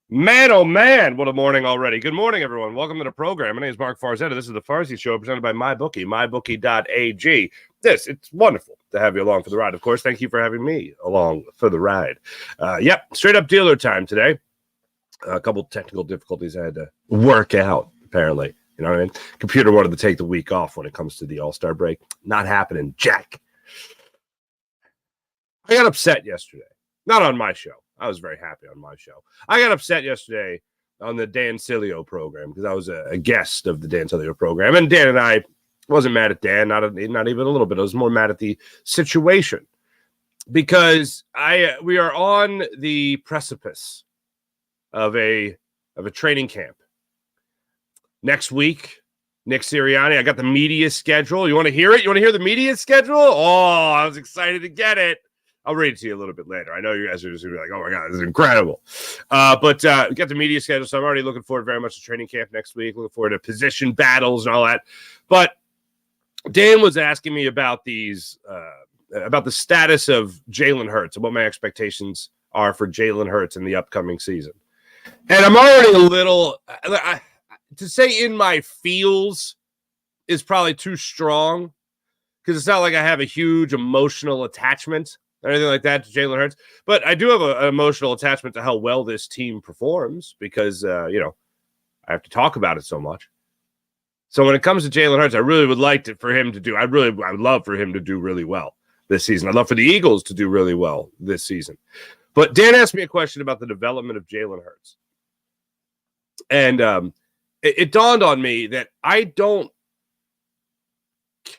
Man, oh man, what a morning already. Good morning, everyone. Welcome to the program. My name is Mark Farzetta. This is the Farzi Show presented by MyBookie, mybookie.ag. It's wonderful to have you along for the ride. Of course, thank you for having me along for the ride. Straight up dealer time today. A couple technical difficulties I had to work out, apparently. You know what I mean? Computer wanted to take the week off when it comes to the All-Star break. Not happening, Jack. I got upset yesterday. Not on my show. I was very happy on my show. I got upset yesterday on the Dan Sileo program because I was a guest of the Dan Sileo program. And Dan and I wasn't mad at Dan, not even a little bit. I was more mad at the situation because we are on the precipice of a training camp. Next week, Nick Sirianni, I got the media schedule. You want to hear it? You want to hear the media schedule? Oh, I was excited to get it. I'll read it to you a little bit later. I know you guys are just going to be like, oh, my God, this is incredible. But we got the media schedule, so I'm already looking forward very much to training camp next week, looking forward to position battles and all that. But Dan was asking me about about the status of Jalen Hurts and what my expectations are for Jalen Hurts in the upcoming season. And I'm already a little to say in my feels is probably too strong because it's not like I have a huge emotional attachment or anything like that to Jalen Hurts. But I do have an emotional attachment to how well this team performs because, I have to talk about it so much. So when it comes to Jalen Hurts, I really would like for him to do – I would love for him to do really well this season. I'd love for the Eagles to do really well this season. But Dan asked me a question about the development of Jalen Hurts. And it dawned on me that I don't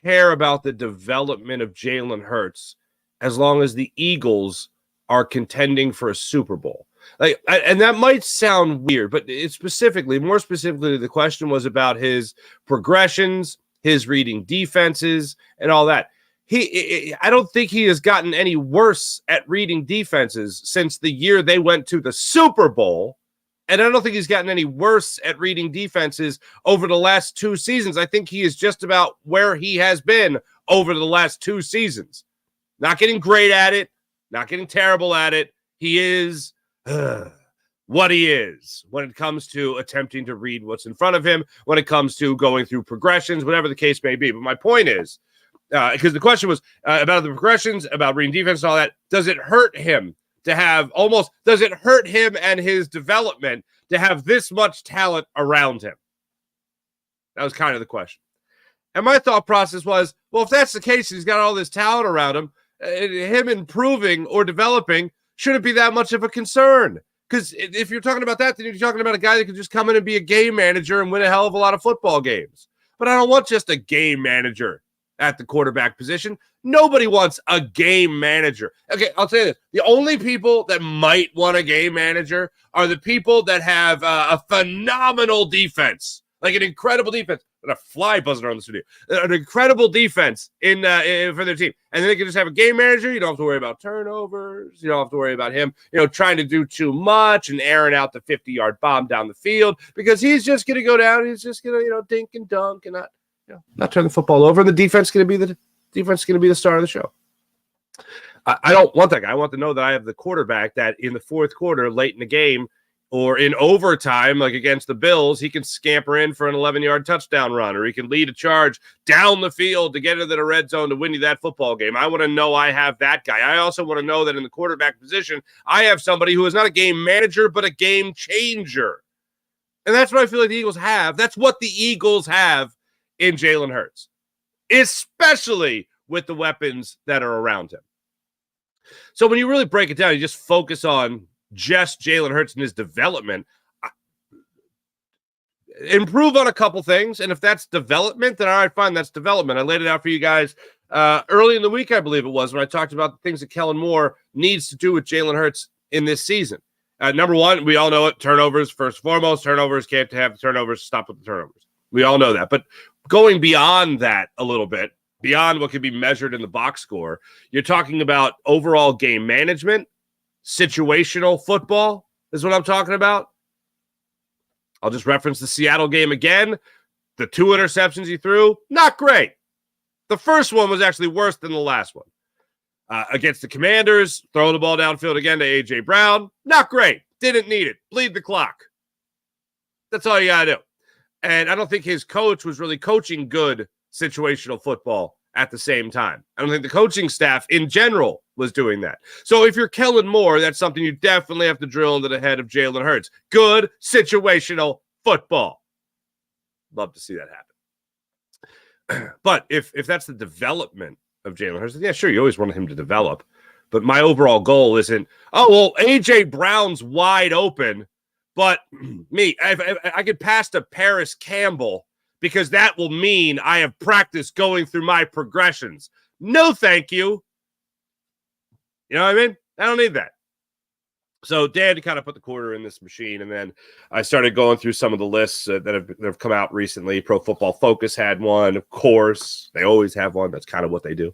care about the development of Jalen Hurts as long as the Eagles are contending for a Super Bowl. And that might sound weird, but more specifically, the question was about his progressions, his reading defenses, and all that. I don't think he has gotten any worse at reading defenses since the year they went to the Super Bowl. And I don't think he's gotten any worse at reading defenses over the last 2 seasons. I think he is just about where he has been over the last 2 seasons. Not getting great at it, not getting terrible at it. He is what he is when it comes to attempting to read what's in front of him, when it comes to going through progressions, whatever the case may be. But my point is, because the question was about the progressions, about reading defense and all that, does it hurt him and his development to have this much talent around him? That was kind of the question. And my thought process was, well, if that's the case, he's got all this talent around him, him improving or developing shouldn't be that much of a concern. Because if you're talking about that, then you're talking about a guy that can just come in and be a game manager and win a hell of a lot of football games. But I don't want just a game manager at the quarterback position. Nobody wants a game manager. Okay, I'll tell you this. The only people that might want a game manager are the people that have a phenomenal defense, like an incredible defense. And a fly buzzing around the studio. An incredible defense for their team. And then they can just have a game manager. You don't have to worry about turnovers. You don't have to worry about him, trying to do too much and airing out the 50-yard bomb down the field because he's just going to go down. He's just going to, dink and dunk and not turn the football over. And the defense is going to be the star of the show. I don't want that guy. I want to know that I have the quarterback that in the fourth quarter, late in the game, or in overtime, like against the Bills, he can scamper in for an 11-yard touchdown run, or he can lead a charge down the field to get into the red zone to win you that football game. I want to know I have that guy. I also want to know that in the quarterback position, I have somebody who is not a game manager, but a game changer. And that's what I feel like the Eagles have. That's what the Eagles have in Jalen Hurts, especially with the weapons that are around him. So when you really break it down, you just focus on just Jalen Hurts and his development. Improve on a couple things, and if that's development, then all right, fine, that's development. I laid it out for you guys early in the week, I believe it was, when I talked about the things that Kellen Moore needs to do with Jalen Hurts in this season. Number one, we all know it, turnovers first and foremost. Turnovers, can't have the turnovers, stop with the turnovers. We all know that. But going beyond that a little bit, beyond what can be measured in the box score, you're talking about overall game management, situational football is what I'm talking about. I'll just reference the Seattle game again. The 2 interceptions he threw, not great. The first one was actually worse than the last one. Against the Commanders, throwing the ball downfield again to A.J. Brown, not great. Didn't need it. Bleed the clock. That's all you got to do. And I don't think his coach was really coaching good situational football at the same time. I don't think the coaching staff in general was doing that. So if you're Kellen Moore, that's something you definitely have to drill into the head of Jalen Hurts. Good situational football. Love to see that happen. But if that's the development of Jalen Hurts, yeah, sure, you always want him to develop. But my overall goal isn't, oh, well, A.J. Brown's wide open, but I could pass to Paris Campbell because that will mean I have practiced going through my progressions. No, thank you. You know what I mean? I don't need that. So Dan kind of put the quarter in this machine, and then I started going through some of the lists that have come out recently. Pro Football Focus had one, of course. They always have one. That's kind of what they do.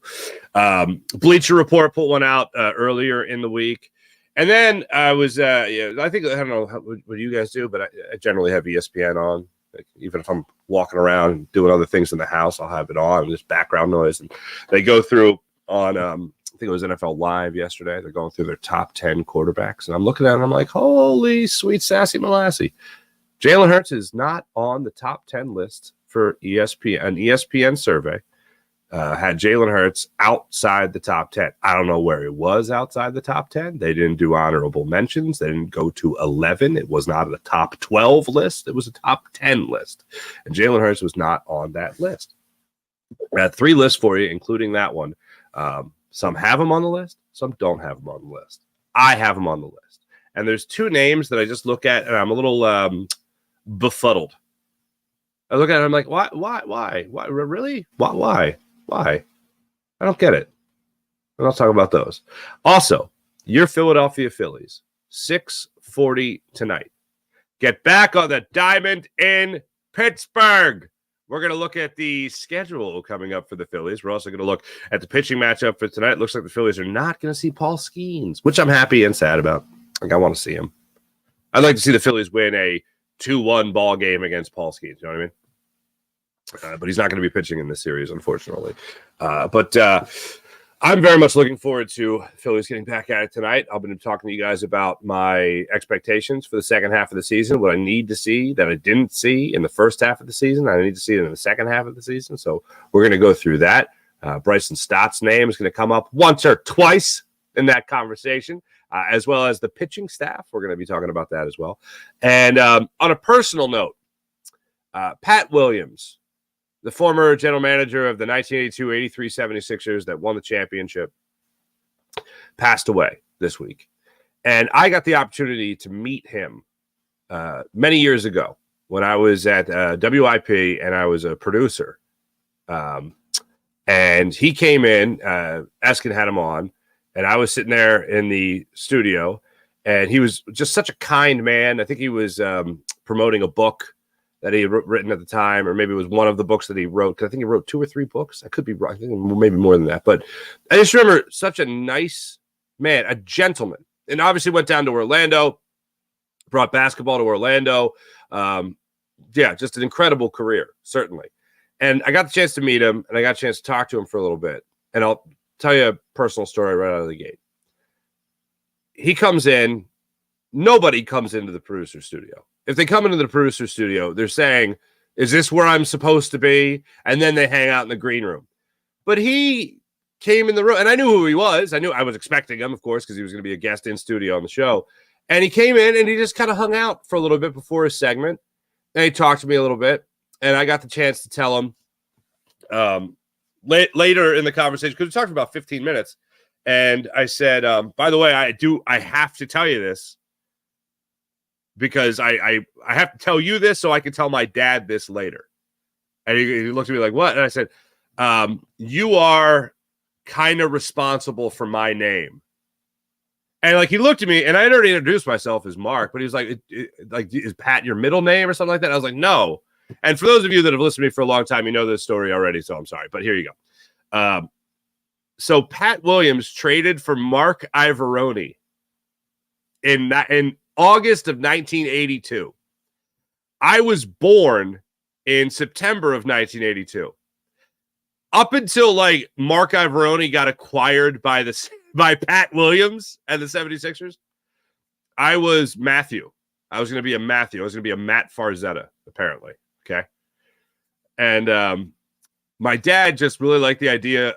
Bleacher Report put one out earlier in the week. And then I was, I don't know what you guys do, but I generally have ESPN on. Like, even if I'm walking around and doing other things in the house, I'll have it on, just background noise. And they go through on, I think it was NFL Live yesterday. They're going through their top 10 quarterbacks. And I'm looking at it and I'm like, holy sweet sassy molassie. Jalen Hurts is not on the top 10 list for ESPN. An ESPN survey had Jalen Hurts outside the top 10. I don't know where he was outside the top 10. They didn't do honorable mentions. They didn't go to 11. It was not a top 12 list. It was a top 10 list. And Jalen Hurts was not on that list. I had 3 lists for you, including that one. Some have him on the list. Some don't have him on the list. I have him on the list. And there's 2 names that I just look at, and I'm a little befuddled. I look at it, I'm like, why, really? Why? I don't get it. And I'll talk about those. Also, your Philadelphia Phillies, 6:40 tonight. Get back on the diamond in Pittsburgh. We're going to look at the schedule coming up for the Phillies. We're also going to look at the pitching matchup for tonight. It looks like the Phillies are not going to see Paul Skeens, which I'm happy and sad about. Like, I want to see him. I'd like to see the Phillies win a 2-1 ball game against Paul Skeens. You know what I mean? But he's not going to be pitching in this series, unfortunately. But I'm very much looking forward to Phillies getting back at it tonight. I've been talking to you guys about my expectations for the second half of the season, what I need to see that I didn't see in the first half of the season. I need to see it in the second half of the season. So we're going to go through that. Bryson Stott's name is going to come up once or twice in that conversation, as well as the pitching staff. We're going to be talking about that as well. And on a personal note, Pat Williams, the former general manager of the 1982-83 76ers that won the championship, passed away this week. And I got the opportunity to meet him many years ago when I was at WIP and I was a producer. And he came in, Eskin had him on, and I was sitting there in the studio, and he was just such a kind man. I think he was promoting a book that he had written at the time, or maybe it was one of the books that he wrote, because I think he wrote 2 or 3 books. I could be wrong. I think maybe more than that. But I just remember such a nice man, a gentleman. And obviously went down to Orlando, brought basketball to Orlando. Just an incredible career, certainly. And I got the chance to meet him, and I got a chance to talk to him for a little bit. And I'll tell you a personal story right out of the gate. He comes in. Nobody comes into the producer studio. If they come into the producer studio, they're saying, is this where I'm supposed to be? And then they hang out in the green room. But he came in the room, and I knew who he was. I was expecting him, of course, because he was going to be a guest in studio on the show. And he came in, and he just kind of hung out for a little bit before his segment. And he talked to me a little bit. And I got the chance to tell him later in the conversation, because we talked for about 15 minutes. And I said, by the way, I have to tell you this, because I have to tell you this so I can tell my dad this later. And he looked at me like, what? And I said, you are kind of responsible for my name. And like, he looked at me, and I had already introduced myself as Mark, but he was like, is Pat your middle name or something like that? I was like, no. And for those of you that have listened to me for a long time, you know this story already, so I'm sorry, but here you go. So Pat Williams traded for Mark Ivoroni in August of 1982. I was born in September of 1982. Up until like Mark Ivoroni got acquired by Pat Williams and the 76ers, I was Matthew. I was going to be a Matthew. I was going to be a Matt Farzetta, apparently. Okay. And my dad just really liked the idea,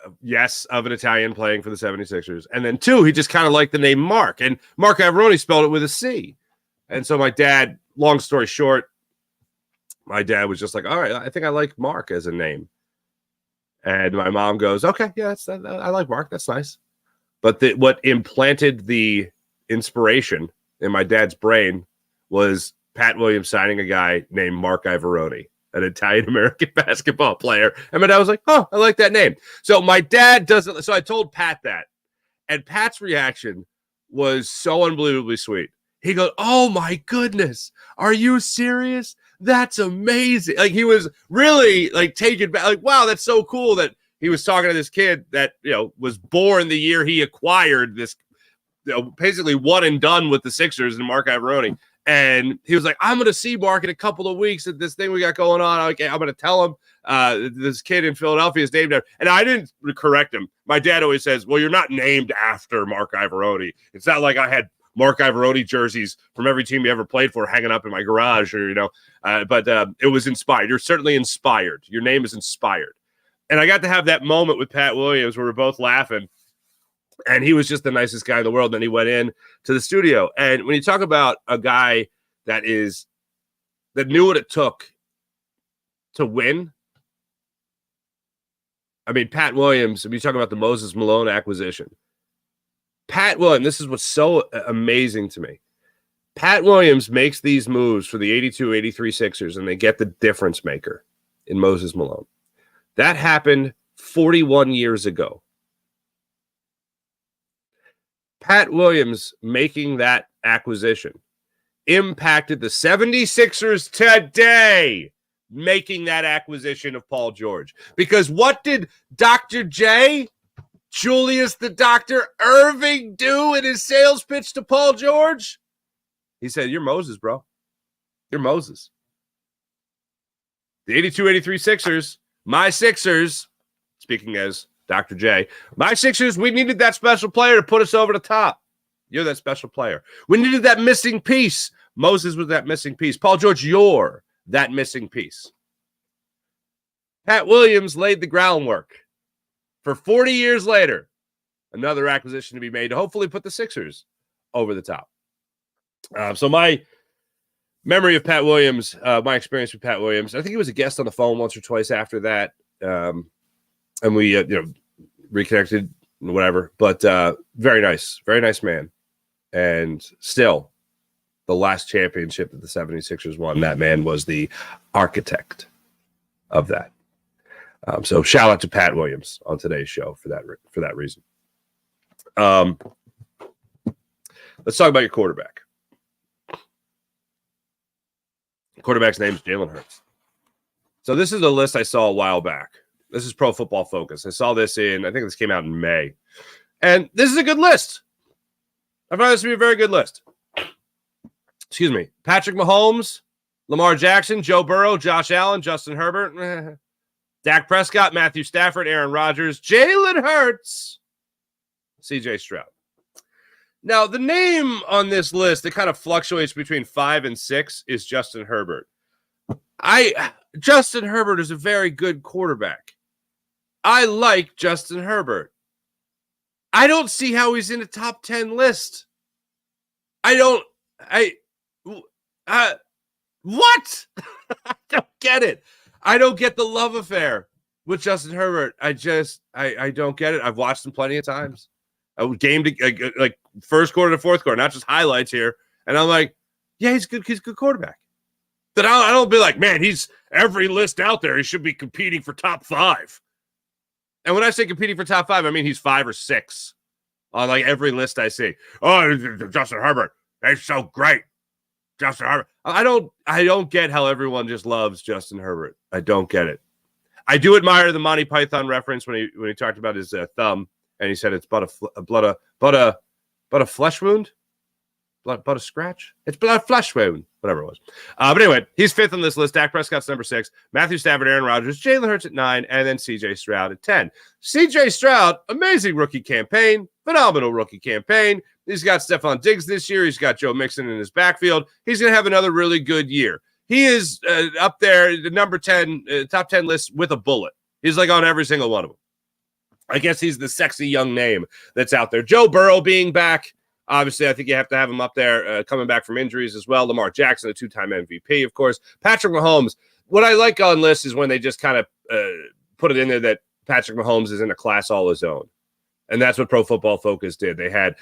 of an Italian playing for the 76ers. And then 2, he just kind of liked the name Mark. And Mark Iavaroni spelled it with a C. And so my dad, long story short, my dad was just like, all right, I think I like Mark as a name. And my mom goes, okay, yeah, I like Mark. That's nice. But what implanted the inspiration in my dad's brain was Pat Williams signing a guy named Mark Iavaroni, an Italian-American basketball player. And my dad was like, oh, I like that name. So my dad doesn't. So I told Pat that. And Pat's reaction was so unbelievably sweet. He goes, oh, my goodness. Are you serious? That's amazing. Like, he was really, like, taken back. Like, wow, that's so cool that he was talking to this kid that, was born the year he acquired this, basically one and done with the Sixers and Mark Iavaroni. And he was like, I'm going to see Mark in a couple of weeks at this thing we got going on. I'm going to tell him this kid in Philadelphia is named after. And I didn't correct him. My dad always says, well, you're not named after Mark Iavaroni. It's not like I had Mark Iavaroni jerseys from every team he ever played for hanging up in my garage, or, but it was inspired. You're certainly inspired. Your name is inspired. And I got to have that moment with Pat Williams where we're both laughing. And he was just the nicest guy in the world. Then he went in to the studio. And when you talk about a guy that knew what it took to win, I mean, Pat Williams, if you talk about the Moses Malone acquisition, Pat Williams, this is what's so amazing to me. Pat Williams makes these moves for the 82-83 Sixers, and they get the difference maker in Moses Malone. That happened 41 years ago. Pat Williams making that acquisition impacted the 76ers today, making that acquisition of Paul George. Because what did Dr. J, Julius the Dr. Irving, do in his sales pitch to Paul George? He said, you're Moses, bro. You're Moses. The 82-83 Sixers, my Sixers, speaking as Dr. J, my Sixers, we needed that special player to put us over the top. You're that special player. We needed that missing piece. Moses was that missing piece. Paul George, you're that missing piece. Pat Williams laid the groundwork for 40 years later, another acquisition to be made to hopefully put the Sixers over the top. So my memory of Pat Williams, my experience with Pat Williams, I think he was a guest on the phone once or twice after that. And we, reconnected, whatever. But very nice man. And still, the last championship that the 76ers won, that man was the architect of that. So shout out to Pat Williams on today's show for that reason. Let's talk about your quarterback. Quarterback's name is Jalen Hurts. So this is a list I saw a while back. This is Pro Football Focus. I saw this I think this came out in May. And this is a good list. I find this to be a very good list. Excuse me. Patrick Mahomes, Lamar Jackson, Joe Burrow, Josh Allen, Justin Herbert, Dak Prescott, Matthew Stafford, Aaron Rodgers, Jalen Hurts, CJ Stroud. Now, the name on this list that kind of fluctuates between 5 and 6 is Justin Herbert. Justin Herbert is a very good quarterback. I like Justin Herbert. I don't see how he's in a top 10 list. What? I don't get it. I don't get the love affair with Justin Herbert. I don't get it. I've watched him plenty of times. Game to like first quarter to fourth quarter, not just highlights here. And I'm like, yeah, he's good. He's a good quarterback. But I don't be like, man, he's every list out there. He should be competing for top 5. And when I say competing for top 5, I mean he's 5 or 6 on like every list I see. Oh, Justin Herbert, he's so great. Justin Herbert. I don't get how everyone just loves Justin Herbert. I don't get it. I do admire the Monty Python reference when he talked about his thumb, and he said it's but a flesh wound. But a scratch? It's blood flesh wound, whatever it was. But anyway, he's 5th on this list. Dak Prescott's number 6. Matthew Stafford, Aaron Rodgers, Jalen Hurts at 9, and then C.J. Stroud at 10. C.J. Stroud, amazing rookie campaign, phenomenal rookie campaign. He's got Stephon Diggs this year. He's got Joe Mixon in his backfield. He's going to have another really good year. He is up there, the number 10, top 10 list with a bullet. He's like on every single one of them. I guess he's the sexy young name that's out there. Joe Burrow being back. Obviously, I think you have to have him up there coming back from injuries as well. Lamar Jackson, a 2-time MVP, of course. Patrick Mahomes. What I like on lists is when they just kind of put it in there that Patrick Mahomes is in a class all his own. And that's what Pro Football Focus did. They had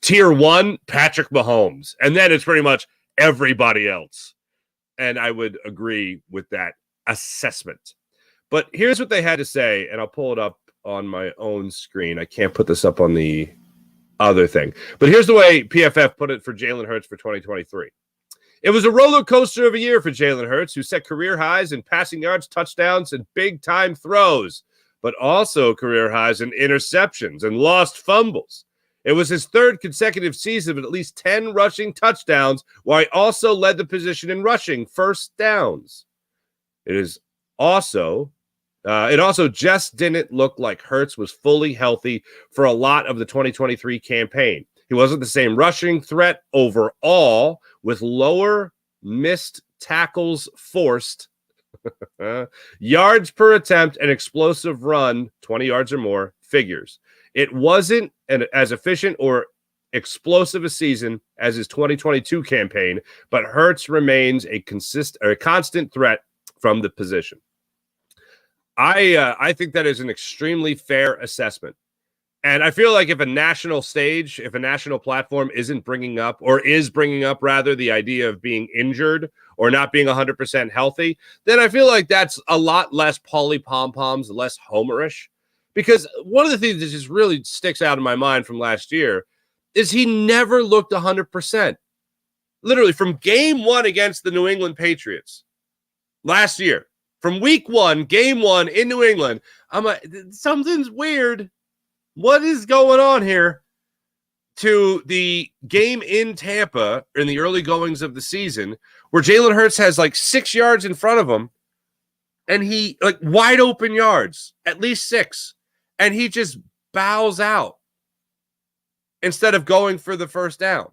tier 1, Patrick Mahomes. And then it's pretty much everybody else. And I would agree with that assessment. But here's what they had to say, and I'll pull it up on my own screen. I can't put this up on the other thing. But here's the way PFF put it for Jalen Hurts for 2023. It was a roller coaster of a year for Jalen Hurts, who set career highs in passing yards, touchdowns, and big-time throws, but also career highs in interceptions and lost fumbles. It was his 3rd consecutive season of at least 10 rushing touchdowns, while he also led the position in rushing first downs. It also just didn't look like Hurts was fully healthy for a lot of the 2023 campaign. He wasn't the same rushing threat overall, with lower missed tackles forced, yards per attempt, and explosive run, 20 yards or more, figures. It wasn't as efficient or explosive a season as his 2022 campaign, but Hurts remains a constant threat from the position. I think that is an extremely fair assessment. And I feel like if a national platform isn't bringing up, or is bringing up rather, the idea of being injured or not being 100% healthy, then I feel like that's a lot less Polly pom-poms, less homerish. Because one of the things that just really sticks out in my mind from last year is he never looked 100%. Literally, from game 1 against the New England Patriots last year, from week 1, game 1 in New England, I'm like, something's weird. What is going on here? To the game in Tampa in the early goings of the season, where Jalen Hurts has like 6 yards in front of him, and he like wide open yards, at least 6, and he just bows out instead of going for the first down.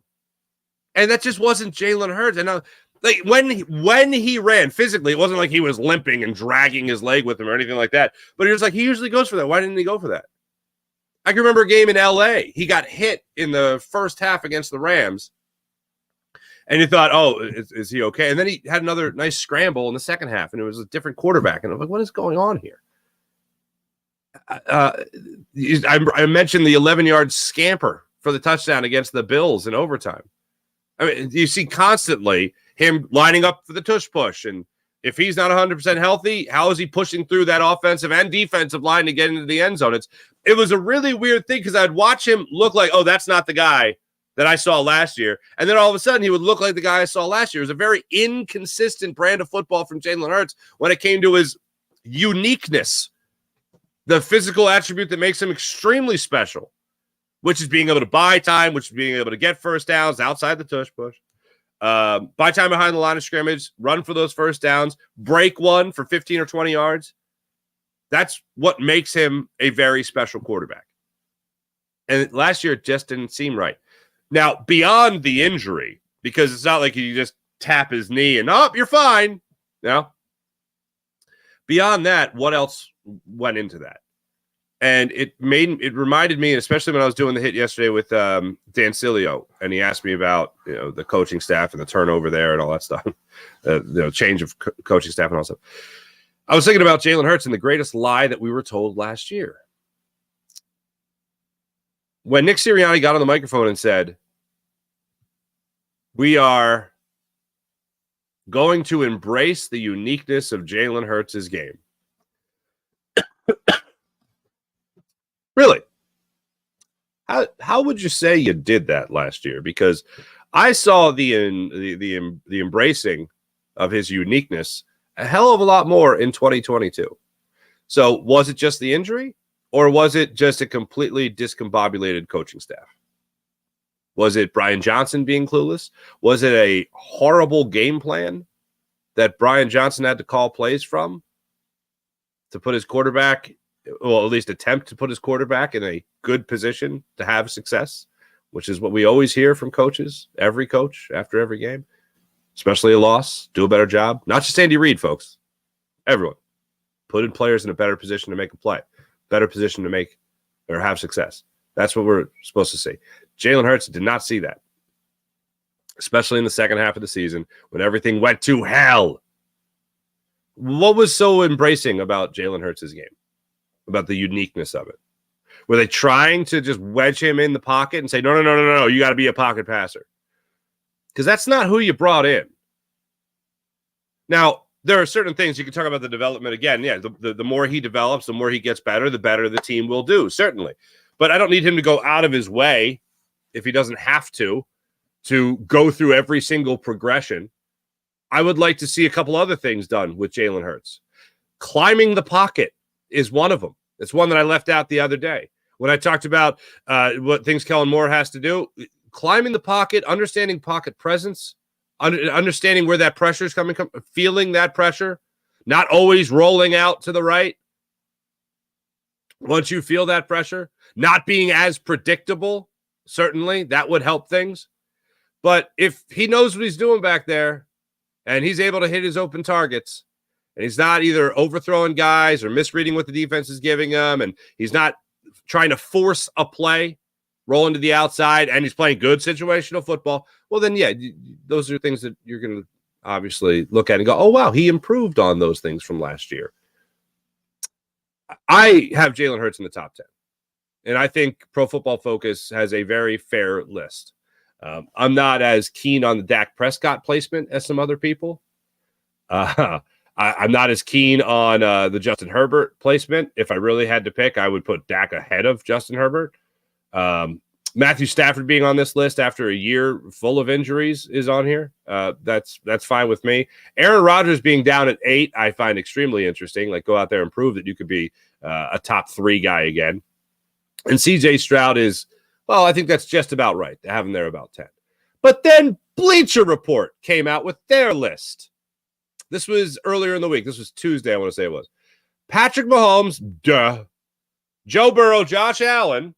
And that just wasn't Jalen Hurts. And like when he ran physically, it wasn't like he was limping and dragging his leg with him or anything like that. But he was like, he usually goes for that. Why didn't he go for that? I can remember a game in L.A. He got hit in the first half against the Rams. And you thought, oh, is he okay? And then he had another nice scramble in the second half, and it was a different quarterback. And I'm like, what is going on here? I mentioned the 11-yard scamper for the touchdown against the Bills in overtime. I mean, you see constantly him lining up for the tush push. And if he's not 100% healthy, how is he pushing through that offensive and defensive line to get into the end zone? It was a really weird thing because I'd watch him look like, oh, that's not the guy that I saw last year. And then all of a sudden he would look like the guy I saw last year. It was a very inconsistent brand of football from Jalen Hurts when it came to his uniqueness, the physical attribute that makes him extremely special, which is being able to buy time, which is being able to get first downs outside the tush push. Buy time behind the line of scrimmage, run for those first downs, break one for 15 or 20 yards. That's what makes him a very special quarterback. And last year, it just didn't seem right. Now, beyond the injury, because it's not like you just tap his knee and, oh, you're fine. No. Beyond that, what else went into that? And it reminded me, especially when I was doing the hit yesterday with Dan Cilio, and he asked me about the coaching staff and the turnover there and all that stuff, change of coaching staff and all that stuff. I was thinking about Jalen Hurts and the greatest lie that we were told last year. When Nick Sirianni got on the microphone and said, we are going to embrace the uniqueness of Jalen Hurts' game. Really? How would you say you did that last year? Because I saw the embracing of his uniqueness a hell of a lot more in 2022. So was it just the injury, or was it just a completely discombobulated coaching staff? Was it Brian Johnson being clueless? Was it a horrible game plan that Brian Johnson had to call plays from to put his quarterback, well, at least attempt to put his quarterback in a good position to have success, which is what we always hear from coaches, every coach after every game, especially a loss, do a better job. Not just Andy Reid, folks. Everyone. Put in players in a better position to make a play, better position to make or have success. That's what we're supposed to see. Jalen Hurts did not see that, especially in the second half of the season when everything went to hell. What was so embracing about Jalen Hurts' game, about the uniqueness of it? Were they trying to just wedge him in the pocket and say, no, you got to be a pocket passer? Because that's not who you brought in. Now, there are certain things you can talk about the development again. Yeah, the more he develops, the more he gets better, the better the team will do, certainly. But I don't need him to go out of his way, if he doesn't have to go through every single progression. I would like to see a couple other things done with Jalen Hurts. Climbing the pocket is one of them. It's one that I left out the other day when I talked about what things Kellen Moore has to do. Climbing the pocket, understanding pocket presence, understanding where that pressure is coming, feeling that pressure, not always rolling out to the right. Once you feel that pressure, not being as predictable, certainly that would help things. But if he knows what he's doing back there and he's able to hit his open targets and he's not either overthrowing guys or misreading what the defense is giving him, and he's not trying to force a play, rolling to the outside, and he's playing good situational football, well, then, yeah, those are things that you're going to obviously look at and go, oh, wow, he improved on those things from last year. I have Jalen Hurts in the top 10. And I think Pro Football Focus has a very fair list. I'm not as keen on the Dak Prescott placement as some other people. I'm not as keen on the Justin Herbert placement. If I really had to pick, I would put Dak ahead of Justin Herbert. Matthew Stafford being on this list after a year full of injuries is on here. That's fine with me. Aaron Rodgers being down at 8, I find extremely interesting. Like, go out there and prove that you could be a top 3 guy again. And CJ Stroud is, well, I think that's just about right to have him there about 10. But then Bleacher Report came out with their list. This was earlier in the week. This was Tuesday, I want to say it was. Patrick Mahomes, duh. Joe Burrow, Josh Allen.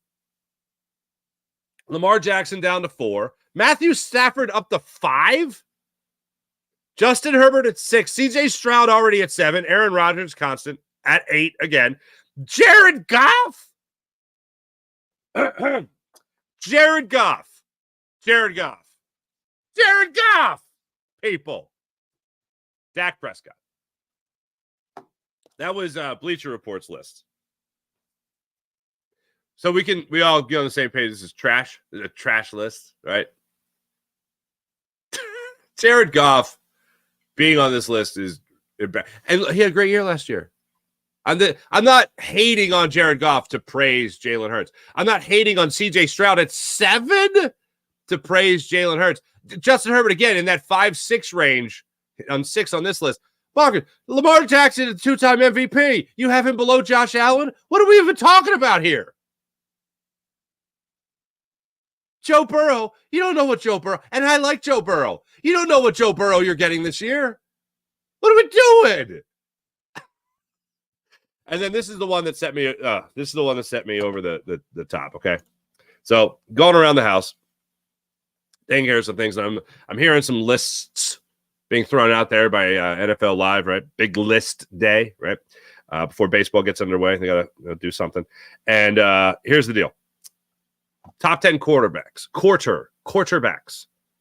Lamar Jackson down to 4. Matthew Stafford up to 5. Justin Herbert at 6. CJ Stroud already at 7. Aaron Rodgers constant at 8 again. Jared Goff. Jared Goff. People. Dak Prescott. That was Bleacher Report's list. So we all get on the same page. This is trash. This is a trash list, right? Jared Goff being on this list is, and he had a great year last year. I'm not hating on Jared Goff to praise Jalen Hurts. I'm not hating on CJ Stroud at 7 to praise Jalen Hurts. Justin Herbert, again, in that 5-6 range, on 6 on this list. Barker, Lamar Jackson, a 2-time MVP. You have him below Josh Allen? What are we even talking about here? Joe Burrow, you don't know what Joe Burrow, and I like Joe Burrow. You don't know what Joe Burrow you're getting this year. What are we doing? And then this is the one that set me. Over the top. Okay, so going around the house, taking care of some things. I'm hearing some lists being thrown out there by NFL Live. Right, big list day. Right, before baseball gets underway, they gotta do something. And here's the deal: top 10 quarterbacks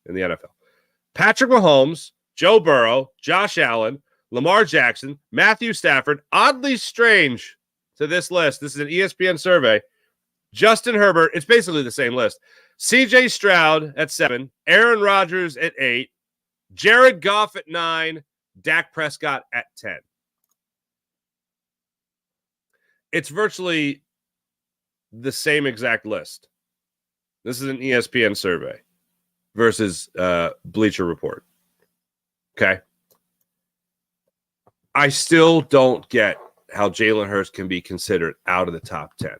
in the NFL. Patrick Mahomes, Joe Burrow, Josh Allen, Lamar Jackson, Matthew Stafford. Oddly strange to this list. This is an ESPN survey. Justin Herbert. It's basically the same list. CJ Stroud at 7. Aaron Rodgers at 8. Jared Goff at 9. Dak Prescott at 10. It's virtually the same exact list. This is an ESPN survey versus Bleacher Report. Okay. I still don't get how Jalen Hurts can be considered out of the top 10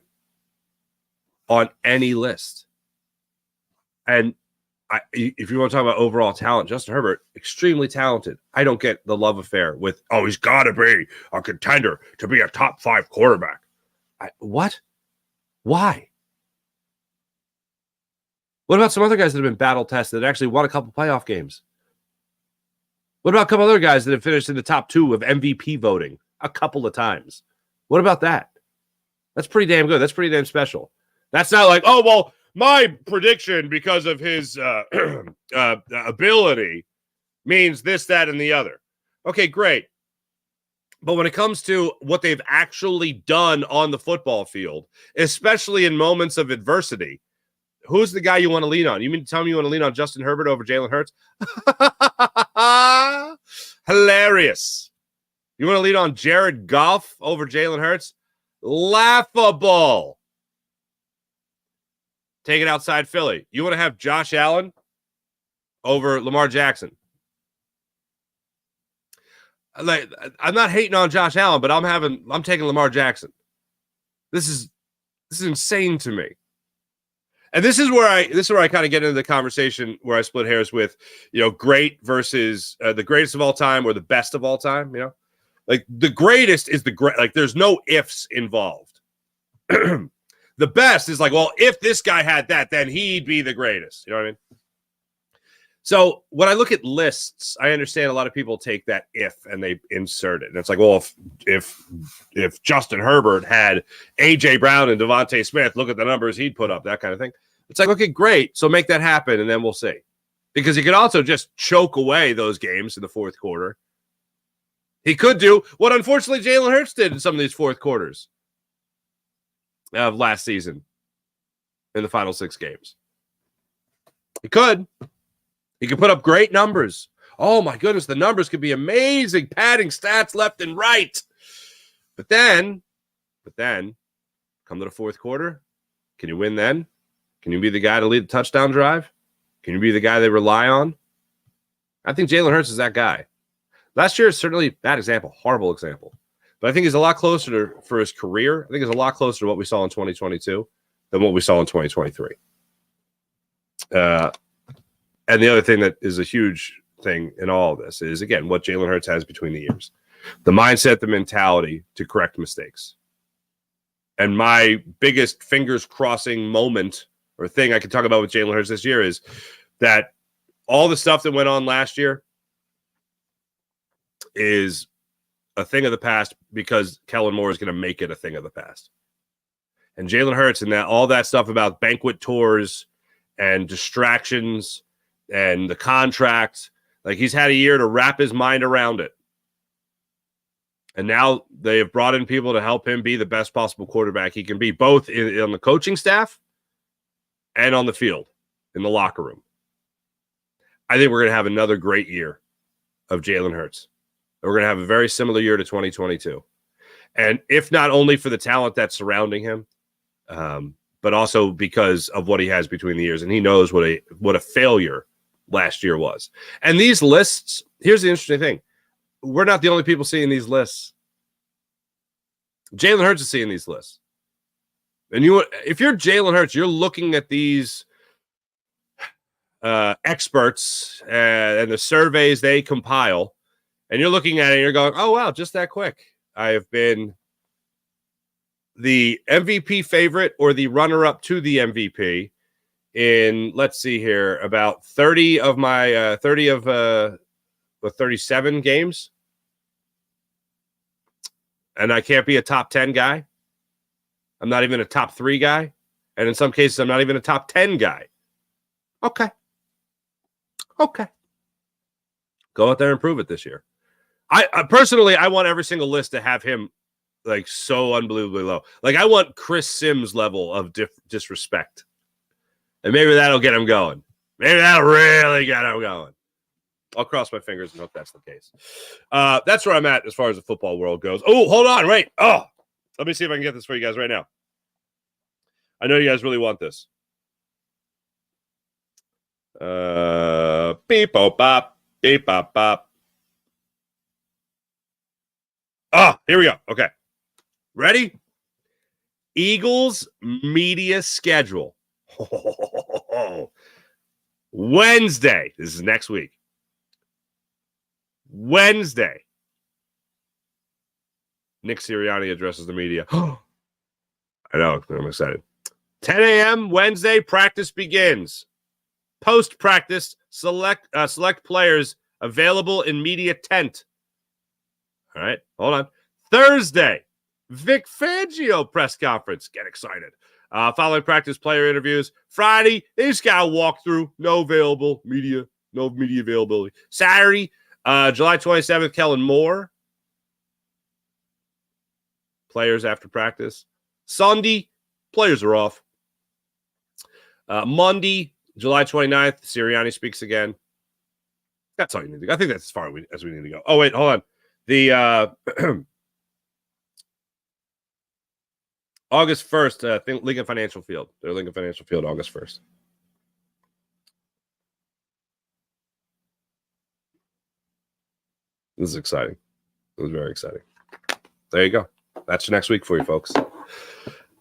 on any list. And if you want to talk about overall talent, Justin Herbert, extremely talented. I don't get the love affair with, he's got to be a contender to be a top 5 quarterback. What? Why? What about some other guys that have been battle tested that actually won a couple playoff games? What about a couple other guys that have finished in the top 2 of MVP voting a couple of times? What about that? That's pretty damn good. That's pretty damn special. That's not like, my prediction because of his ability means this, that, and the other. Okay, great. But when it comes to what they've actually done on the football field, especially in moments of adversity, who's the guy you want to lean on? You mean to tell me you want to lean on Justin Herbert over Jalen Hurts? Hilarious. You want to lean on Jared Goff over Jalen Hurts? Laughable. Take it outside Philly. You want to have Josh Allen over Lamar Jackson? Like, I'm not hating on Josh Allen, but I'm taking Lamar Jackson. This is insane to me. And this is where I kind of get into the conversation where I split hairs with, great versus the greatest of all time or the best of all time. Like the greatest is the great. Like there's no ifs involved. The best is like, well, if this guy had that, then he'd be the greatest. You know what I mean? So when I look at lists, I understand a lot of people take that if and they insert it. And it's like, well, if Justin Herbert had A.J. Brown and Devontae Smith, look at the numbers he'd put up, that kind of thing. It's like, okay, great. So make that happen, and then we'll see. Because he could also just choke away those games in the fourth quarter. He could do what, unfortunately, Jalen Hurts did in some of these fourth quarters of last season in the final 6 games. He could. He could put up great numbers. Oh, my goodness, the numbers could be amazing, padding stats left and right. But then, come to the fourth quarter, can you win then? Can you be the guy to lead the touchdown drive? Can you be the guy they rely on? I think Jalen Hurts is that guy. Last year is certainly a bad example, horrible example. But I think he's a lot closer for his career. I think he's a lot closer to what we saw in 2022 than what we saw in 2023. And the other thing that is a huge thing in all of this is, again, what Jalen Hurts has between the ears. The mindset, the mentality to correct mistakes. And my biggest fingers-crossing moment or thing I can talk about with Jalen Hurts this year is that all the stuff that went on last year is a thing of the past because Kellen Moore is going to make it a thing of the past. And Jalen Hurts and all that stuff about banquet tours and distractions and the contract, like he's had a year to wrap his mind around it. And now they have brought in people to help him be the best possible quarterback he can be, both on the coaching staff and on the field, in the locker room. I think we're going to have another great year of Jalen Hurts. We're going to have a very similar year to 2022. And if not only for the talent that's surrounding him, but also because of what he has between the ears. And he knows what a failure last year was. And these lists, here's the interesting thing. We're not the only people seeing these lists. Jalen Hurts is seeing these lists. And if you're Jalen Hurts, you're looking at these experts and the surveys they compile, and you're looking at it and you're going, oh, wow, just that quick. I have been the MVP favorite or the runner-up to the MVP in, let's see here, about 30 of my 37 games. And I can't be a top 10 guy. I'm not even a top 3 guy. And in some cases, I'm not even a top 10 guy. Okay. Go out there and prove it this year. I personally, I want every single list to have him like so unbelievably low. Like I want Chris Sims level of disrespect. And maybe that'll get him going. Maybe that'll really get him going. I'll cross my fingers and hope that's the case. That's where I'm at as far as the football world goes. Oh, hold on. Wait. Oh, let me see if I can get this for you guys right now. I know you guys really want this. Beep, bop, bop. Beep, bop, bop. Oh, here we go. Okay. Ready? Eagles media schedule. Wednesday. This is next week. Wednesday. Nick Sirianni addresses the media. I know. I'm excited. 10 a.m. Wednesday, practice begins. Post-practice, select players available in media tent. All right, hold on. Thursday, Vic Fangio press conference. Get excited. Following practice, player interviews. Friday, they just got a walkthrough. No media availability. Saturday, July 27th, Kellen Moore. Players after practice. Sunday, players are off. Monday, July 29th, Sirianni speaks again. That's all you need to go. I think that's as far as we need to go. Oh, wait, hold on. The August 1st, Lincoln Financial Field. They're Lincoln Financial Field, August 1st. This is exciting. It was very exciting. There you go. That's next week for you, folks.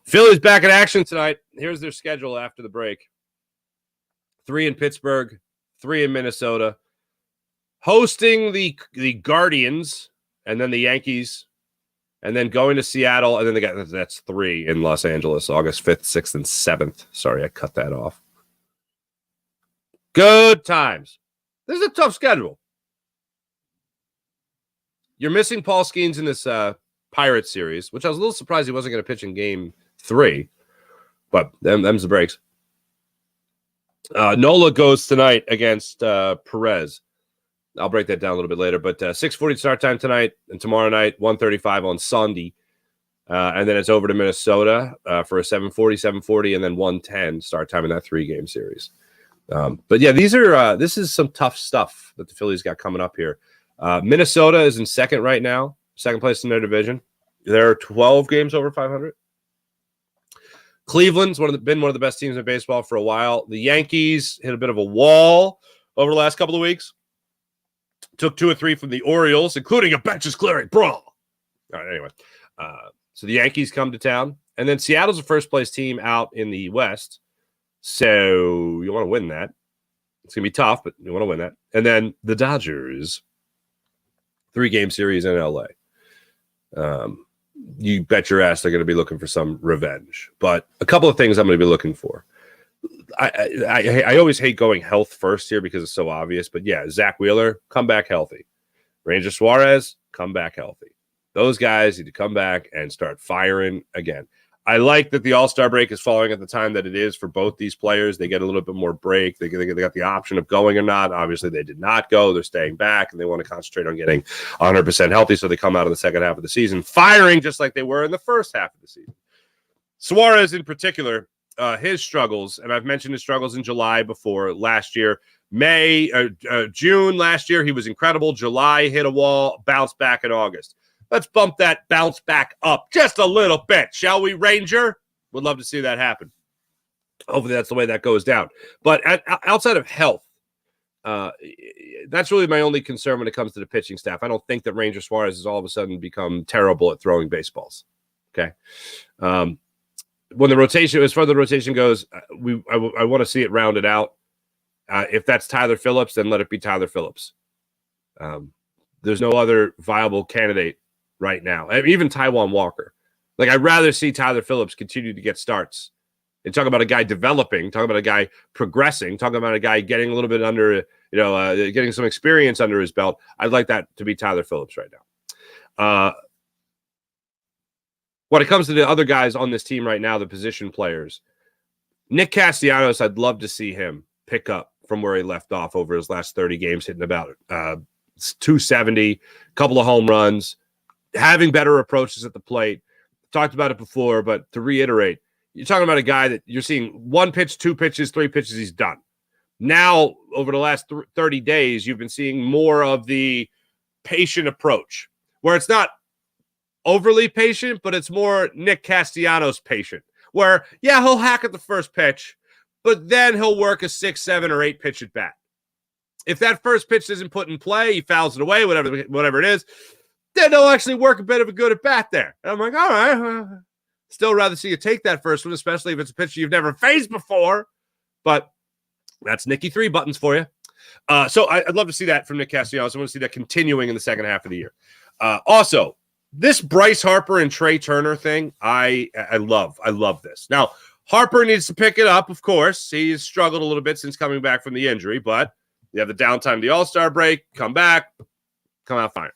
Phillies back in action tonight. Here's their schedule after the break. 3 in Pittsburgh, 3 in Minnesota. Hosting the Guardians, and then the Yankees, and then going to Seattle, and then that's 3 in Los Angeles, August 5th, 6th, and 7th. Sorry, I cut that off. Good times. This is a tough schedule. You're missing Paul Skeens in this Pirates series, which I was a little surprised he wasn't going to pitch in Game 3, but them's the breaks. Nola goes tonight against Perez. I'll break that down a little bit later, but 6:40 start time tonight, and tomorrow night 1:35 on Sunday, and then it's over to Minnesota for a 7:40, and then 1:10 start time in that 3-game series. But yeah, this is some tough stuff that the Phillies got coming up here. Minnesota is in second right now, second place in their division. They're 12 games over 500. Cleveland's been one of the best teams in baseball for a while. The Yankees hit a bit of a wall over the last couple of weeks. Took 2 or 3 from the Orioles, including a benches clearing brawl. All right, anyway. So the Yankees come to town. And then Seattle's the first-place team out in the West. So you want to win that. It's going to be tough, but you want to win that. And then the Dodgers, 3-game series in L.A. You bet your ass they're going to be looking for some revenge. But a couple of things I'm going to be looking for. I always hate going health first here because it's so obvious. But, yeah, Zach Wheeler, come back healthy. Ranger Suarez, come back healthy. Those guys need to come back and start firing again. I like that the All-Star break is falling at the time that it is for both these players. They get a little bit more break. They got the option of going or not. Obviously, they did not go. They're staying back, and they want to concentrate on getting 100% healthy, so they come out in the second half of the season firing just like they were in the first half of the season. Suarez in particular, his struggles, and I've mentioned his struggles in July before. Last year, June last year, he was incredible. July hit a wall, bounced back in August. Let's bump that bounce back up just a little bit, shall we, Ranger? Would love to see that happen. Hopefully that's the way that goes down. But outside of health, that's really my only concern when it comes to the pitching staff. I don't think that Ranger Suarez has all of a sudden become terrible at throwing baseballs. Okay. When the rotation, as far as the rotation goes, I want to see it rounded out. If that's Tyler Phillips, then let it be Tyler Phillips. There's no other viable candidate right now. Even Taijuan Walker. Like, I'd rather see Tyler Phillips continue to get starts and talk about a guy developing, talk about a guy progressing, talk about a guy getting a little bit under, getting some experience under his belt. I'd like that to be Tyler Phillips right now. When it comes to the other guys on this team right now, the position players, Nick Castellanos, I'd love to see him pick up from where he left off over his last 30 games, hitting about 270, a couple of home runs, having better approaches at the plate. Talked about it before, but to reiterate, you're talking about a guy that you're seeing 1 pitch, 2 pitches, 3 pitches, he's done. Now, over the last 30 days, you've been seeing more of the patient approach, where it's not overly patient, but it's more Nick Castellanos patient, where, yeah, he'll hack at the first pitch, but then he'll work a 6, 7, or 8 pitch at bat. If that first pitch isn't put in play, he fouls it away, whatever it is, then he'll actually work a bit of a good at bat there. And I'm like, all right, still rather see you take that first one, especially if it's a pitch you've never faced before. But That's Nicky 3 buttons for you. So I'd love to see that from Nick Castellanos. I want to see that continuing in the second half of the year. Also, this Bryce Harper and Trey Turner thing, I love. I love this. Now, Harper needs to pick it up, of course. He's struggled a little bit since coming back from the injury, but you have the downtime, the All-Star break, come back, come out fine.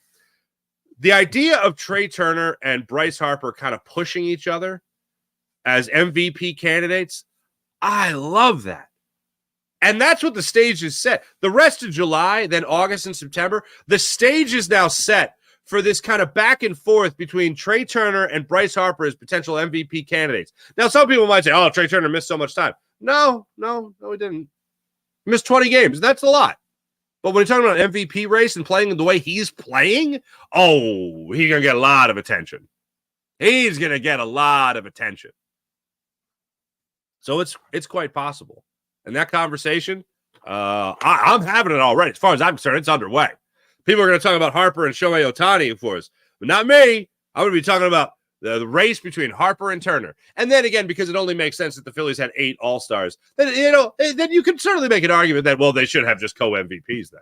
The idea of Trey Turner and Bryce Harper kind of pushing each other as MVP candidates, I love that. And that's what the stage is set. The rest of July, then August and September, the stage is now set for this kind of back and forth between Trey Turner and Bryce Harper as potential MVP candidates. Now, some people might say, oh, Trey Turner missed so much time. No, he didn't. He missed 20 games. That's a lot. But when you're talking about an MVP race and playing the way he's playing, oh, he's going to get a lot of attention. He's going to get a lot of attention. So it's quite possible. And that conversation, I'm having it already. As far as I'm concerned, it's underway. People are going to talk about Harper and Shohei Ohtani, of course, but not me. I'm going to be talking about the race between Harper and Turner. And then again, because it only makes sense that the Phillies had 8 All-Stars, then you can certainly make an argument that, well, they should have just co-MVPs then.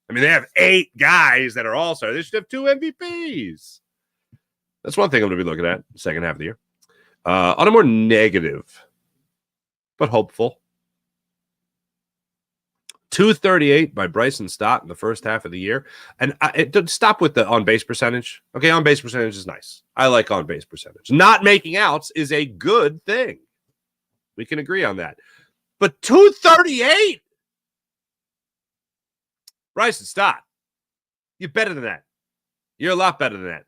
I mean, they have 8 guys that are All-Stars. They should have 2 MVPs. That's one thing I'm going to be looking at the second half of the year. On a more negative, but hopeful, 238 by Bryson Stott in the first half of the year. And stop with the on-base percentage. Okay, on-base percentage is nice. I like on-base percentage. Not making outs is a good thing. We can agree on that. But 238? Bryson Stott, you're better than that. You're a lot better than that.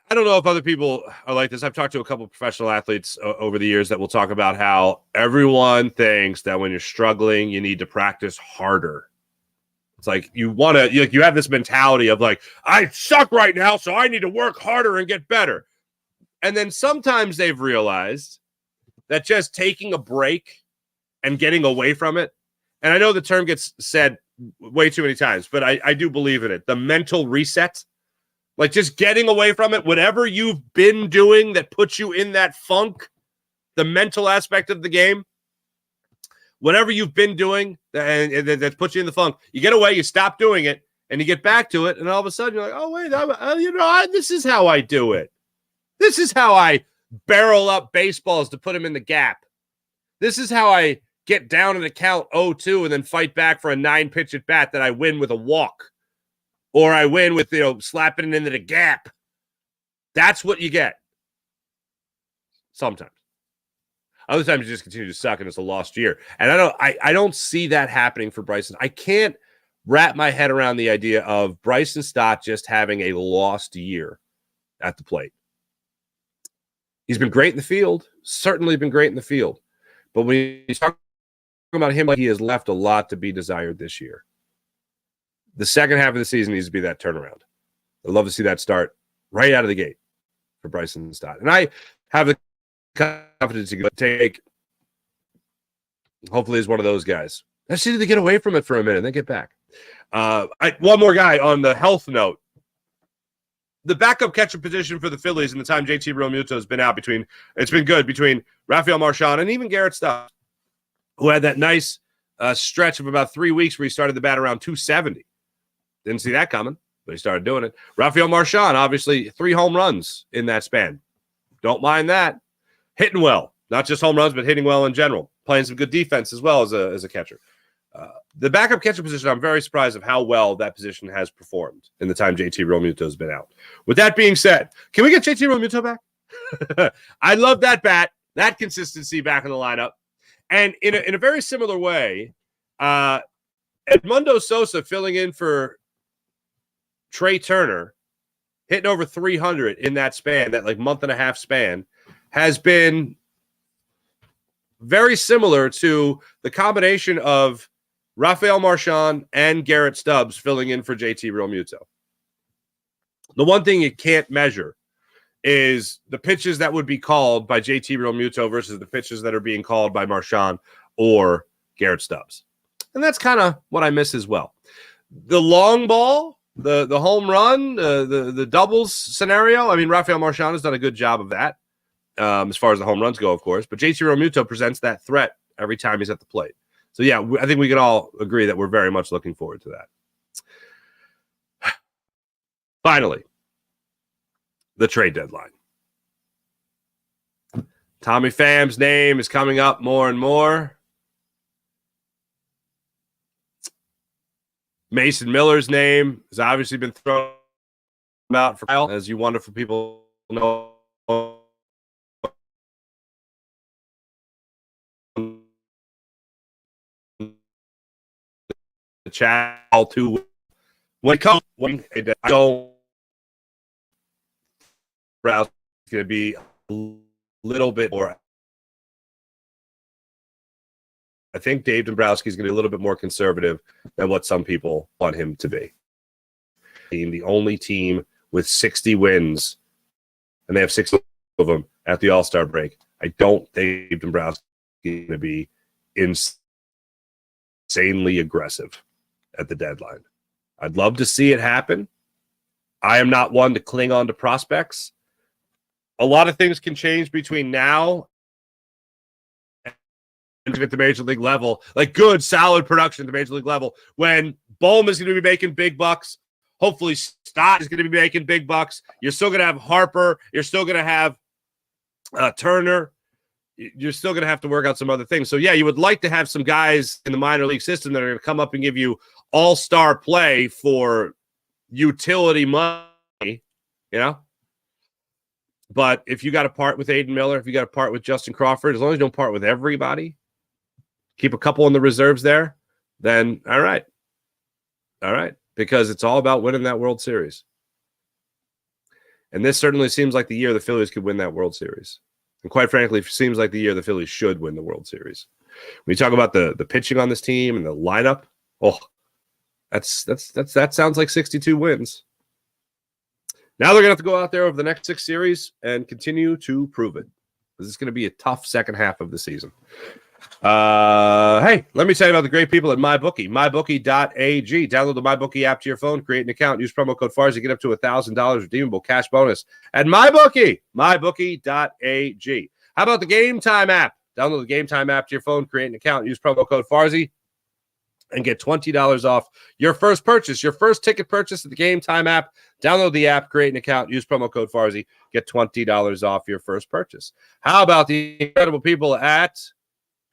I don't know if other people are like this. I've talked to a couple of professional athletes over the years that will talk about how everyone thinks that when you're struggling, you need to practice harder. It's like you have this mentality of like, I suck right now, so I need to work harder and get better. And then sometimes they've realized that just taking a break and getting away from it, and I know the term gets said way too many times, but I do believe in it. The mental reset. Like just getting away from it, whatever you've been doing that puts you in that funk, the mental aspect of the game, whatever you've been doing that puts you in the funk, you get away, you stop doing it, and you get back to it, and all of a sudden you're like, oh, wait, this is how I do it. This is how I barrel up baseballs to put them in the gap. This is how I get down and count 0-2 and then fight back for a 9-pitch at bat that I win with a walk. Or I win with, slapping it into the gap. That's what you get. Sometimes. Other times you just continue to suck and it's a lost year. And I don't see that happening for Bryson. I can't wrap my head around the idea of Bryson Stott just having a lost year at the plate. He's been great in the field. Certainly been great in the field. But when you talk about him, like he has left a lot to be desired this year. The second half of the season needs to be that turnaround. I'd love to see that start right out of the gate for Bryson Stott. And I have the confidence to take, hopefully, is one of those guys. I just need to get away from it for a minute and then get back. One more guy on the health note. The backup catcher position for the Phillies in the time JT Realmuto has been out it's been good between Rafael Marchand and even Garrett Stubbs, who had that nice stretch of about 3 weeks where he started the bat around 270. Didn't see that coming, but he started doing it. Rafael Marchand, obviously, 3 home runs in that span. Don't mind that. Hitting well. Not just home runs, but hitting well in general. Playing some good defense as well as a catcher. The backup catcher position, I'm very surprised of how well that position has performed in the time JT Realmuto has been out. With that being said, can we get JT Realmuto back? I love that bat, that consistency back in the lineup. And in a very similar way, Edmundo Sosa filling in for Trey Turner, hitting over 300 in that span, that like month and a half span, has been very similar to the combination of Rafael Marchand and Garrett Stubbs filling in for JT Realmuto. The one thing you can't measure is the pitches that would be called by JT Realmuto versus the pitches that are being called by Marchand or Garrett Stubbs. And that's kind of what I miss as well. The long ball, the home run, the doubles scenario, I mean, Rafael Marchand has done a good job of that as far as the home runs go, of course. But JT Realmuto presents that threat every time he's at the plate. So, yeah, I think we can all agree that we're very much looking forward to that. Finally, the trade deadline. Tommy Pham's name is coming up more and more. Mason Miller's name has obviously been thrown out for a while, as you wonderful people know. The chat all too when it comes when I don't Browse is going to be a little bit more. I think Dave Dombrowski is going to be a little bit more conservative than what some people want him to be. The only team with 60 wins, and they have 60 of them at the All-Star break. I don't think Dave Dombrowski is going to be insanely aggressive at the deadline. I'd love to see it happen. I am not one to cling on to prospects. A lot of things can change between now and at the major league level, like good, solid production at the major league level, when Bowman's going to be making big bucks. Hopefully Stott is going to be making big bucks. You're still going to have Harper. You're still going to have Turner. You're still going to have to work out some other things. So, yeah, you would like to have some guys in the minor league system that are going to come up and give you all-star play for utility money, you know? But if you got to part with Aiden Miller, if you got to part with Justin Crawford, as long as you don't part with everybody, keep a couple in the reserves there, then all right. All right. Because it's all about winning that World Series. And this certainly seems like the year the Phillies could win that World Series. And quite frankly, it seems like the year the Phillies should win the World Series. When you talk about the pitching on this team and the lineup, that sounds like 62 wins. Now they're going to have to go out there over the next 6 series and continue to prove it. This is going to be a tough second half of the season. Hey, let me tell you about the great people at MyBookie. MyBookie.ag. Download the MyBookie app to your phone, create an account, use promo code FARS to get up to $1,000 redeemable cash bonus at MyBookie. MyBookie.ag. How about the Game Time app? Download the Game Time app to your phone, create an account, use promo code FARSY, and get $20 off your first purchase, your first ticket purchase at the Game Time app. Download the app, create an account, use promo code FARSY, get $20 off your first purchase. How about the incredible people at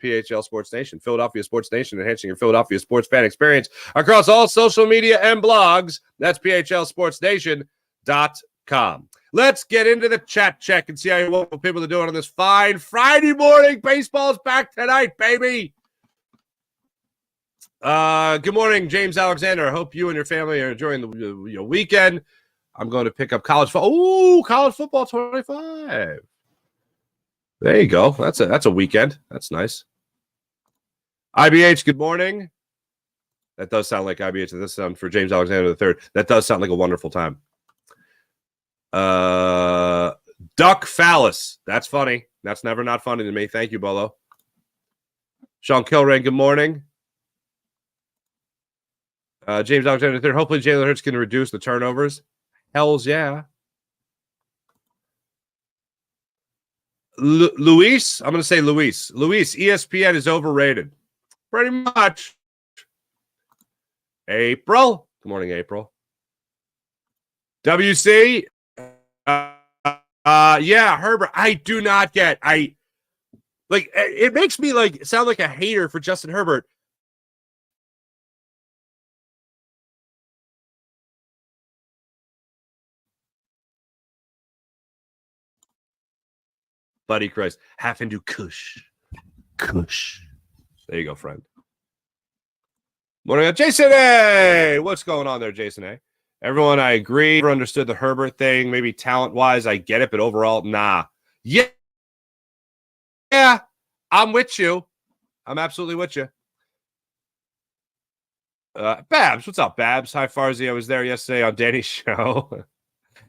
PHL Sports Nation, Philadelphia Sports Nation, enhancing your Philadelphia sports fan experience across all social media and blogs. That's PHLSportsNation.com. Let's get into the chat check and see how you people are doing on this fine Friday morning. Baseball's back tonight, baby. Good morning, James Alexander. I hope you and your family are enjoying the weekend. I'm going to pick up college football. Ooh, college football 25. There you go. That's a weekend. That's nice. IBH, good morning. That does sound like IBH. That does sound for James Alexander III. That does sound like a wonderful time. Duck Phallus. That's funny. That's never not funny to me. Thank you, Bolo. Sean Kilrain, good morning. James Alexander III. Hopefully Jalen Hurts can reduce the turnovers. Hells yeah. Luis, I'm going to say Luis. Luis, ESPN is overrated. Pretty much. April. Good morning, April. WC. Yeah, Herbert. I do not get. It makes me sound like a hater for Justin Herbert. Buddy Christ. Half into Kush. Kush. There you go, friend. Morning, Jason A. What's going on there, Jason A? Everyone, I agree. Never understood the Herbert thing. Maybe talent-wise, I get it, but overall, nah. Yeah, I'm with you. I'm absolutely with you. Babs, what's up, Babs? Hi, Farzy. I was there yesterday on Danny's show,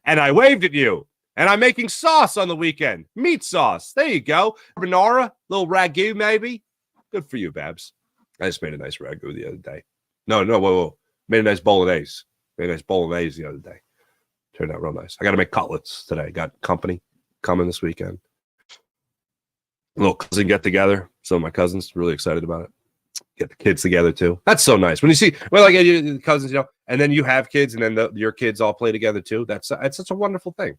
and I waved at you. And I'm making sauce on the weekend. Meat sauce. There you go. Carbonara, little ragu maybe. Good for you, Babs. I just made a nice ragu the other day. No, whoa. Made a nice bolognese. Made a nice bolognese the other day. Turned out real nice. I got to make cutlets today. Got company coming this weekend. A little cousin get together. Some of my cousins really excited about it. Get the kids together too. That's so nice when you see the cousins, and then you have kids, and then your kids all play together too. It's such a wonderful thing.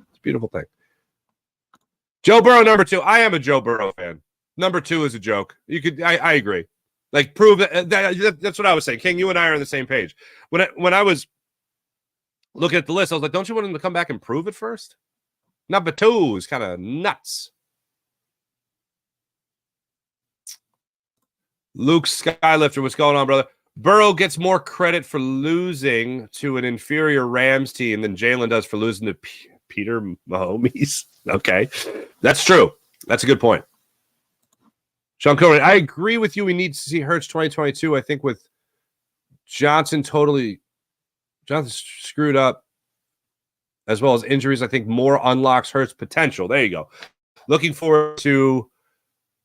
It's a beautiful thing. Joe Burrow, number 2. I am a Joe Burrow fan. Number 2 is a joke. I agree. Like, prove that's what I was saying. King, you and I are on the same page. When I was looking at the list, I was like, don't you want him to come back and prove it first? Number 2 is kind of nuts. Luke Skylifter, what's going on, brother? Burrow gets more credit for losing to an inferior Rams team than Jalen does for losing to Peter Mahomes. Okay, that's true. That's a good point. Sean Cohen, I agree with you. We need to see Hurts 2022. I think with Johnson screwed up, as well as injuries, I think more unlocks Hurts' potential. There you go. Looking forward to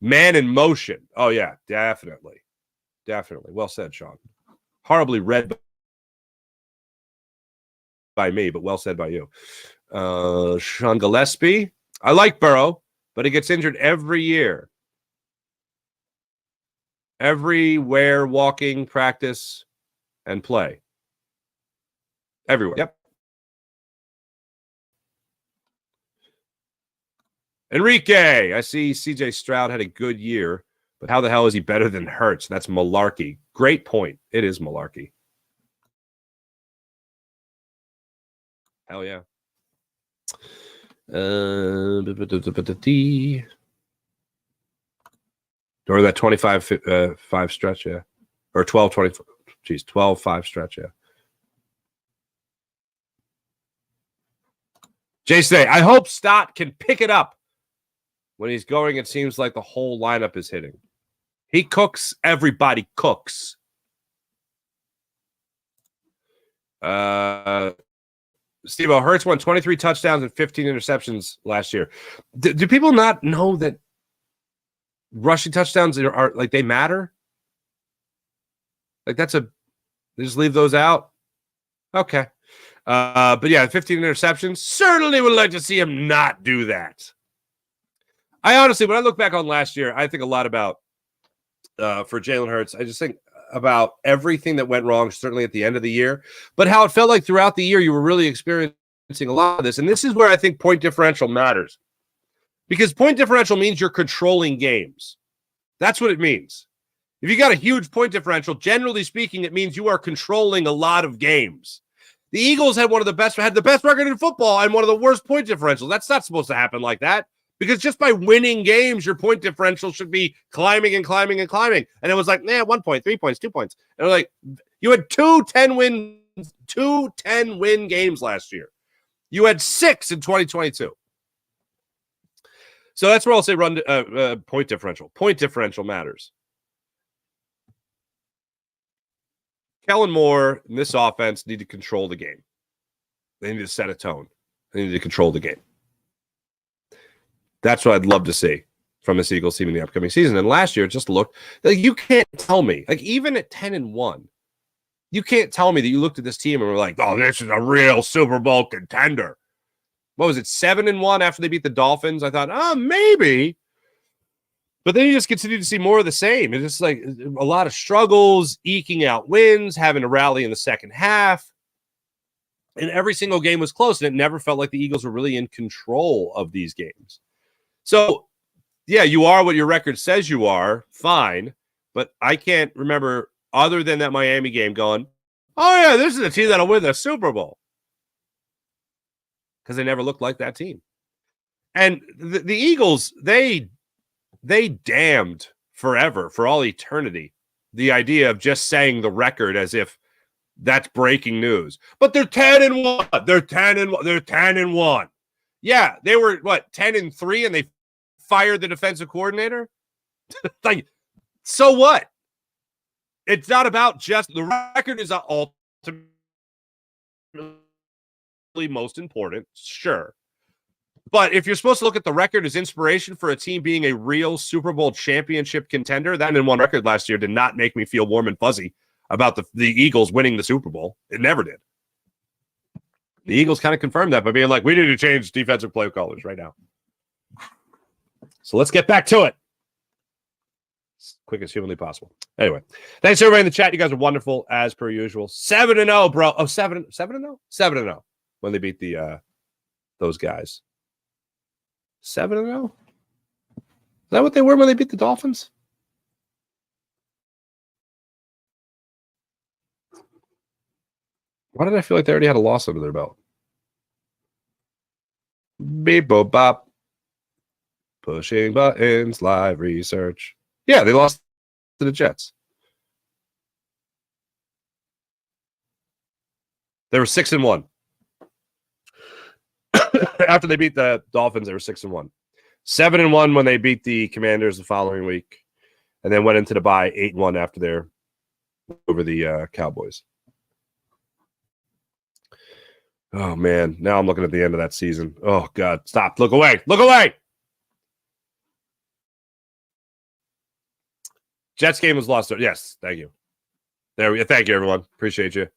man in motion. Oh, yeah, definitely. Definitely. Well said, Sean. Horribly read by me, but well said by you. Sean Gillespie. I like Burrow, but he gets injured every year. Everywhere, walking, practice, and play. Everywhere. Yep. Enrique, I see CJ Stroud had a good year, but how the hell is he better than Hurts? That's malarkey. Great point. It is malarkey. Hell yeah. During that 25-5 stretch, yeah. Or 12-20. Geez, 12-5 stretch, yeah. Jason, I hope Stott can pick it up. When he's going, it seems like the whole lineup is hitting. He cooks. Everybody cooks. Steve-O, Hurts won 23 touchdowns and 15 interceptions last year. Do people not know that rushing touchdowns are like they matter? Like they just leave those out? Okay. But yeah, 15 interceptions. Certainly would like to see him not do that. I honestly, when I look back on last year, I think a lot about for Jalen Hurts. I just think about everything that went wrong, certainly at the end of the year, but how it felt like throughout the year you were really experiencing a lot of this. And this is where I think point differential matters. Because point differential means you're controlling games. That's what it means. If you got a huge point differential, generally speaking, it means you are controlling a lot of games. The Eagles had the best record in football and one of the worst point differentials. That's not supposed to happen like that. Because just by winning games, your point differential should be climbing and climbing and climbing. And it was like, 1 point, 3 points, 2 points. And we're like, you had 2 10-win games last year. You had 6 in 2022. So that's where I'll say point differential. Point differential matters. Kellen Moore and this offense need to control the game. They need to set a tone. They need to control the game. That's what I'd love to see from this Eagles team in the upcoming season. And last year, it just looked like you can't tell me, like even at 10-1, you can't tell me that you looked at this team and were like, oh, this is a real Super Bowl contender. What was it, 7-1 after they beat the Dolphins? I thought, maybe. But then you just continue to see more of the same. It's just like a lot of struggles, eking out wins, having to rally in the second half. And every single game was close, and it never felt like the Eagles were really in control of these games. So, yeah, you are what your record says you are, fine. But I can't remember, other than that Miami game, going, oh, yeah, this is a team that'll win the Super Bowl. Because they never looked like that team. And the Eagles, they damned forever, for all eternity, the idea of just saying the record as if that's breaking news. But they're 10-1. They're 10-1. They're 10-1. Yeah, they were, 10-3, and they fired the defensive coordinator? Like, so what? It's not about just the record is ultimately most important, sure. But if you're supposed to look at the record as inspiration for a team being a real Super Bowl championship contender, that 10-1 record last year did not make me feel warm and fuzzy about the Eagles winning the Super Bowl. It never did. The Eagles kind of confirmed that by being like, we need to change defensive play callers right now. So let's get back to it. As quick as humanly possible. Anyway, thanks everybody in the chat. You guys are wonderful as per usual. 7-0, bro. Oh, 7-0? 7-0 when they beat the those guys. 7-0? Is that what they were when they beat the Dolphins? Why did I feel like they already had a loss under their belt? Beep, bop, bop. Pushing buttons, live research. Yeah, they lost to the Jets. They were 6-1. After they beat the Dolphins, they were 6-1. 7-1 when they beat the Commanders the following week, and then went into the bye 8-1 after they're over the Cowboys. Oh man, now I'm looking at the end of that season. Oh God, stop! Look away! Look away! Jets game was lost. Yes, thank you. There we go. Thank you, everyone. Appreciate you.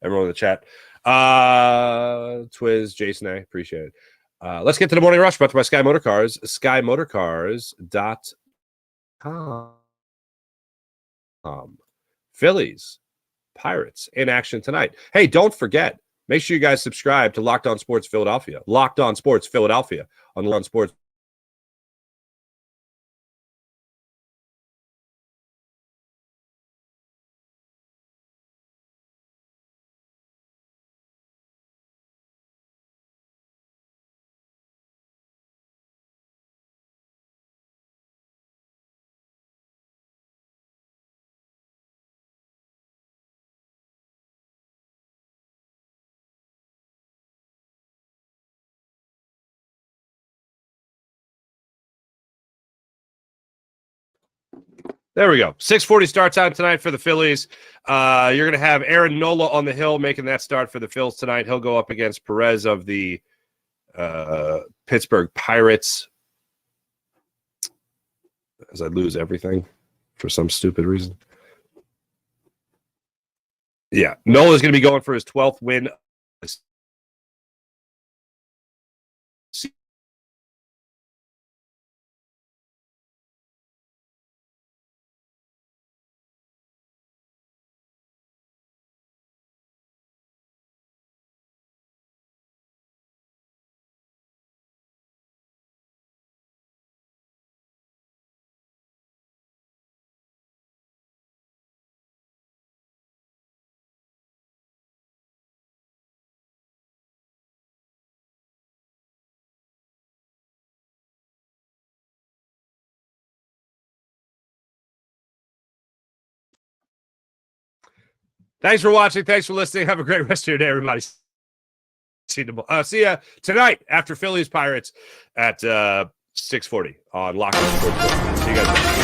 Everyone in the chat. Twiz, Jason, I appreciate it. Let's get to the morning rush brought to by Sky Motorcars. SkyMotorcars.com. Phillies, Pirates in action tonight. Hey, don't forget, make sure you guys subscribe to Locked On Sports Philadelphia. Locked On Sports Philadelphia on Locked On Sports. There we go. 6:40 start time tonight for the Phillies. You're going to have Aaron Nola on the hill making that start for the Phils tonight. He'll go up against Perez of the Pittsburgh Pirates. As I lose everything for some stupid reason. Yeah, Nola's going to be going for his 12th win. Thanks for watching. Thanks for listening. Have a great rest of your day, everybody. See you tonight after Phillies Pirates at 6:40 on Locked On Sports. See you guys later.